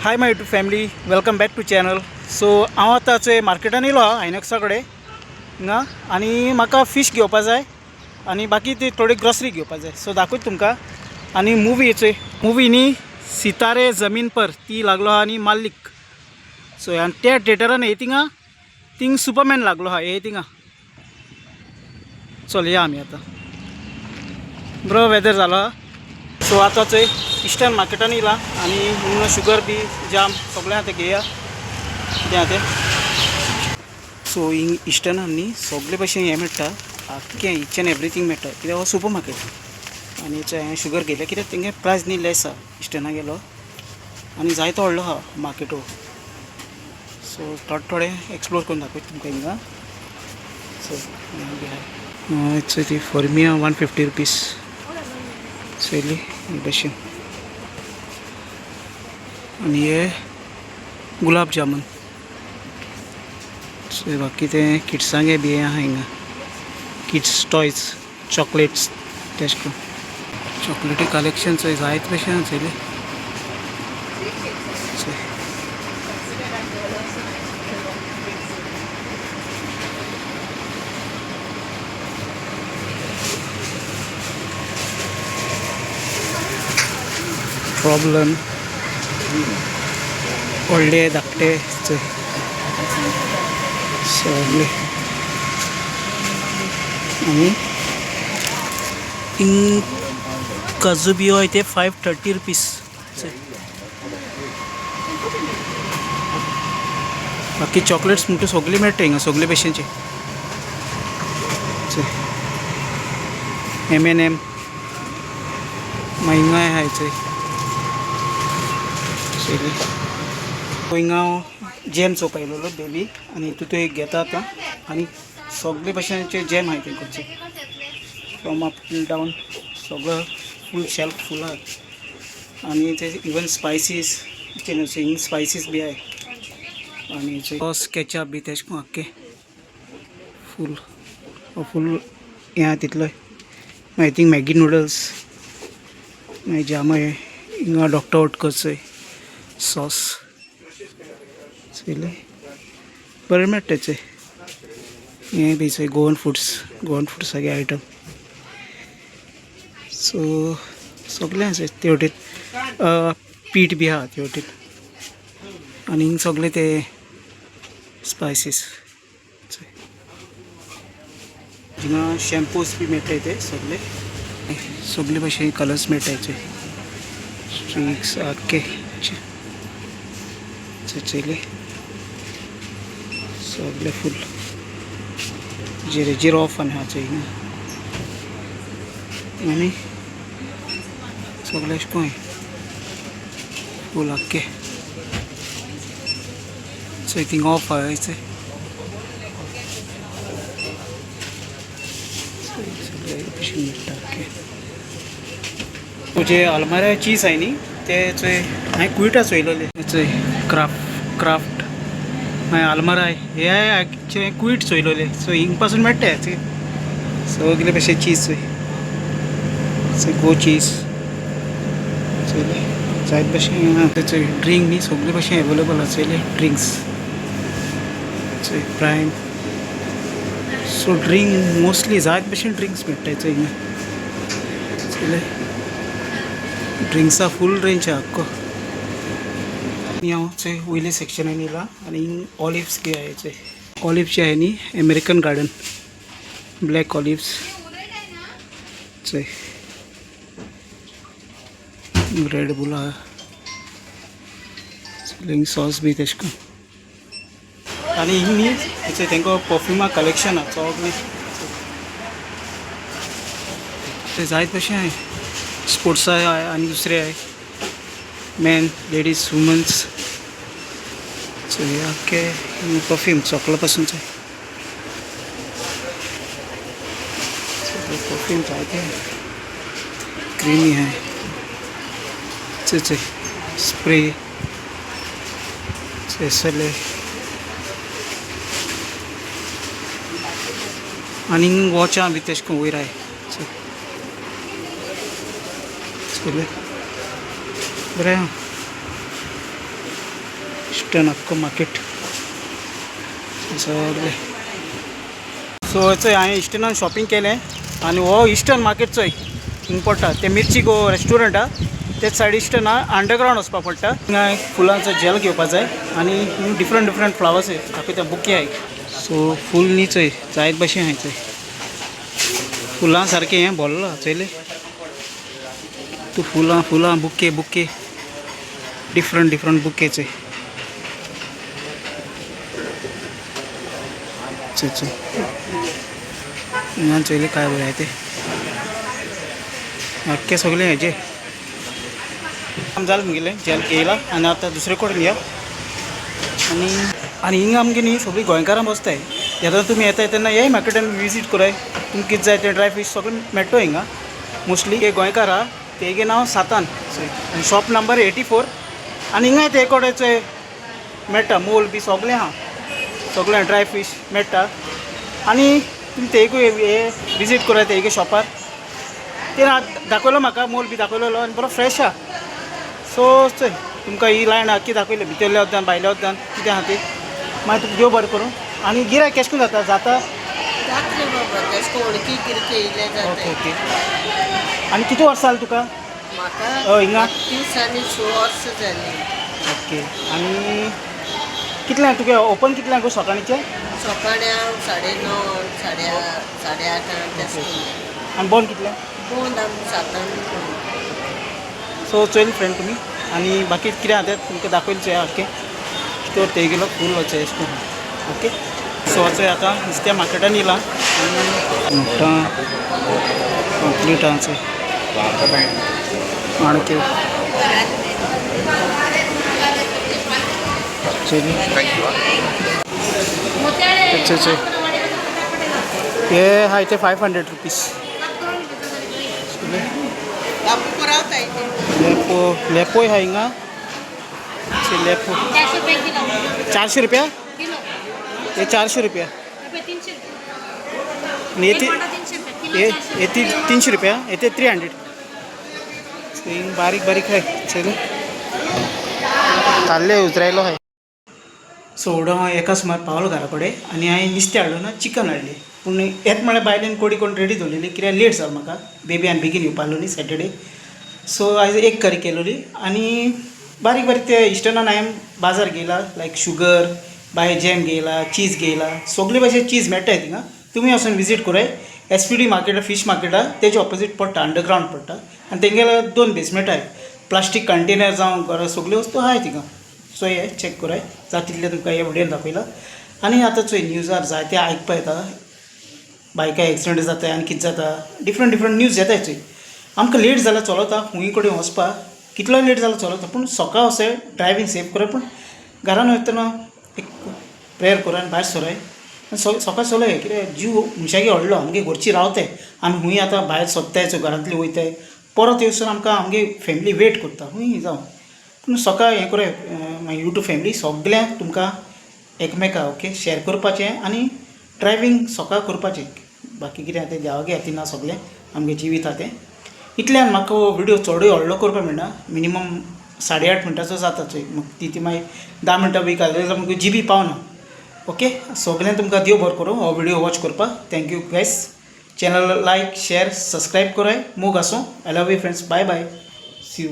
High my YouTube family, welcome back to channel. So हांव आतांचे मार्केटान येयलो आयनॉक्सा कडेन हिंगा आनी म्हाका फिश घेवपा जाय आनी बाकी ती थोडी ग्रॉसरी घेवपा जाय. सो दाखयत तुमकां. आनी मुवीचे मुवी न्ही सितारे जमीन पर ती लागलो आहा आनी मालिक. सो आनी त्या थिएटरान हे थिंग सुपरमॅन लागलो आहा हे थिंगा. चल या आमी आतां. बरो वेदर जालो आहा. सो आतां थंय इस्टर्न मार्केटान येयला आनी हिंगा शुगर बी जाम सगळें आतां घेया तें आतां. सो हिंग इस्टर्नान न्ही सगळे भशेन हें मेळटा, आख्खें इच एंड एवरीथींग मेळटा कित्याक हो सुपर मार्केट. आनी हांवें शुगर घेतल्या कित्याक तेंगे प्रायस न्ही लेस आहा. इस्टर्नाक गेलो आनी जायतो व्हडलो आहा मार्केट हो. सो थोडे एक्सप्लोर करून दाखयता तुमकां हिंगा. सो इट्स ती फॉर्मिया 150 रुपीज चली भशेन. आनी हे गुलाब जामून. सो बाकी ते किड्सांगे बी आहा हिंगा. किड्स टॉयज चॉकलेट्स तेश करून चॉकलेटी कलेक्शन चोय जायत भशेन चोयले. प्रॉब्लम व्हडले धाकटे चोय सगळे. आनी हिंग काजू बियो आहाय ते 530 रुपीज. बाकी चॉकलेट्स म्हणटा सगळे मेळटा हिंगा सगळे भशेनचे. M&M हिंगा आहाय चोय. हिंगा जॅम चोवपा येयलोलो डेली आनी हितून एक घेता आतां. आनी सगळे भशेनचे जॅम आहाय तेंकडचे फ्रॉम अप टील डावन सगळं फूल शेल्फ फूल आहा. आनी ते इवन स्पायसीस हिंग स्पायसीस बी आहाय. आनी सॉस केचप बी तेश कोन्न आख्खे फूल हें आहा तितलोय. आय थिंक मॅगी नूडल्स मागीर जाम आहाय हिंगा. डॉक्टर ओटकरचोय सॉस चोयले बरें मेळटा तेचे. हें बी चोय गोवन फूड्सागे आयटम. सो सगळें आसा ते वटेन. पीठ बी आहा ते वटेन आनी हिंग सगळे ते स्पायसीस. हिंगा शॅम्पूस बी मेळटाय ते सगळे भशेन कलर्स मेळटाय ते. स्ट्रीक्स आख्खे चोयले सगळे फूल जेर ऑफ आनी आहा चोय हिंगा. आनी सगळे अशें कोन्न फूल आख्खे चोय थिंग ऑफ आहा चोय सगळे भशेन मेळटा आख्खे. जे आलमाऱ्या चीज आहाय न्ही ते चोय हांवें कुयटा चोयलोले चोय क्राफ्ट मागीर आलमारा हे हांवें कुयट चोयलोले. सो हिंग पासून मेळटा हेचे सगळे भशेन चीज चोय गो चीज चोयले जायत भशेन. चोय ड्रिंक न्ही सगळे भशेन एवेलेबल आहा चोयले ड्रिंक्स चोय प्रायम. सो ड्रिंक मोस्टली जायत भशेन ड्रिंक्स मेळटाय चोय हिंगा चोयले. ड्रिंक्सा फूल रेंज आहा आख्खो. हांव चोय वयले सेक्शनान येयला आनी हिंग ऑलिव्स बी आहाय चोय. ऑलिव्हचे आहाय न्ही अमेरिकन गार्डन ब्लॅक ऑलिव्स चोय. रेड बुल आहा हिंग सॉस बी तेश कोन्न. आनी हिंग न्ही चोय तेंको परफ्युमा कलेक्शन आहा सगळें ते जायत भशेन आहाय. स्पोर्ट्सा आहाय आनी दुसरे आहाय मॅन लेडीज वुमन्स. सो हे आख्खे परफ्यूम चॉकला पासूनचे परफ्यूम जायते क्रीमी आहाय चोय स्प्रे सगळे. आनी वॉचां बी तेश कोन्न वयर आहाय सगळे बरें आहा. इस्टर्न अख्खो मार्केट सगळे. सो हांवें इस्टर्नान शॉपिंग केलें आनी हो इस्टर्न मार्केट चोय हिंग पडटा ते मिर्ची गो रेस्टोरंट आहा तेच सायडी इस्टर्न अंडरग्रावंड वचपा पडटा. हिंगा फुलांचो जेल घेवपा जाय आनी डिफरंट डिफरंट फ्लावर्स दाखयता बुके आहाय. सो फूल न्ही चोय जायत भाशेन आहाय चोय फुलां सारकें हें भरला चोयलें तूं फुलां फुलां bouquet bouquet different different bouquet चोय चोय चोय हिंगा चोयलें काय बरें आहाय तें अख्खें सगळें हेजें काम जालें मुगेलें जेल घेयला आनी आतां दुसरे कडेन या. आनी हिंगा आमगे न्ही सगळीं गोंयकारां बसताय. येता तुमी येताय तेन्ना हेय मार्केटान विजीट कराय. तुमकां कितें जाय तें ड्राय फीश सगळें मेळटो हिंगा. मोस्टली हे गोंयकार आहा तेगे नांव सातान आनी शॉप नंबर 84 आनी हिंगाय ते कडेन मेळटा मोल बी सगळें आहा सगळें ड्राय फीश मेळटा. आनी तुमी तेगूय हे विजीट कराय तेगे शॉपार ते दाखयलो म्हाका मोल बी दाखयलो आनी बरो फ्रेश आहा. सो चोय तुमकां ही लायन आख्खी दाखयली भितरल्या वद्दान भायल्या वद्दान कितें आहा ती मागीर तुका देव बरें करूं. आनी गिरायक केश करून जाता ओके ओके. आनी किती वर्सां जालीं तुका हिंगा? 30 आनी 6 वर्सां जालीं. ओके. आनी कितल्यांक तुगे ओपन कितल्यांक गो सकाळींचे? सकाळी हांव 9:30 8:30 आनी बंद कितल्यांक? बंद आमी 7. सो चोयल फ्रेंड तुमी आनी बाकी कितें आहा तें तुमकां दाखयलें ओके. तो तेगेलो फूल वचय एश करून ओके. सो वचय आतां नुस्त्या मार्केटान येयलां आनी मोठा कंप्लीट आहा चोय माणक्यो चोय हे हाय ते 500 रुपीस. लेपो लेपोय हाय हिंगा लेपो 400 रुपया. हे 400 रुपया आणि येते 300 रुपया येते 300. बारीक बारीक आहे चल ताल्ले उतरायलो आहे. सो हांव एका सुमार पावलो घरा कडेन आनी हांवें नुस्तें हाडलो ना चिकन हाडलें पूण येत म्हळ्यार बायलेन कोडी कोण रेडी दवरलेली कित्याक लेट जालो म्हाका बेबी आनी बेगीन येवपा आसलो न्ही सॅटर्डे. सो आयज एक करी केलोली आनी बारीक बारीक ते इस्टर्नान हांवें बाजार घेयला लायक शुगर बाय जॅम घेयला चीज घेयला सगळे भाशेन चीज मेळटाय थिंगा. तुमी वचून विजीट कराय. SPD मार्केट फिश मार्केट आहा तेजे ऑपोजीट पडटा अंडरग्रावंड पडटा आनी तेंगेले 2 बेसमेंट आहाय. प्लास्टीक कंटेनर जावं घरा सगल्यो वस्तू आहाय थिंगा. सो हे चॅक कराय जाता तितलें तुमकां हे व्हिडियोन दाखयलां. आनी आतां चोय न्यूजार जायते आयकपा येता बायका एक्सिडेंट जाता आनी कितें जाता डिफरंट डिफरंट न्यूज येताय चोय. आमकां लेट जाल्यार चलता खूंय कडेन वचपाक कितलो लेट जाल्यार चलता पूण सकाळ अशें ड्रायवींग सेफ कराय. पूण घरान वयतना एक प्रेयर कराय आनी भायर सराय सकाळ चलय कित्याक जीव मनशागे व्हडलो आमगे घरची रावताय आमी खूंय आतां भायर सोदताय चोय घरांतली वयताय परत येवसर आमकां आमगे फॅमिली वेट करता खूंय जावं. पूण सकाळ हें कराय मागीर यूट्यूब फॅमिली सगळ्यांक तुमकां एकमेका ओके शेअर करपाचें आनी ड्रायवींग सकाळ करपाचें. बाकी कितें तें देवागे हातीन ना सगळें आमगे जिवीत आहा तें. इतल्यान म्हाका विडियो चडूय व्हडलो करपाक मेळना मिनिमम 8.5 मिनटाचो जाता चोय मग ती मागीर 10 मिनटां बी घाली जाल्यार म्हाका GB पावना ओके. सगळ्यांक तुमकां देव बरें करूं हो विडियो वॉच करपाक. Thank you guys. Channel like share subscribe कराय मोग आसूं. I love you friends. Bye bye see you.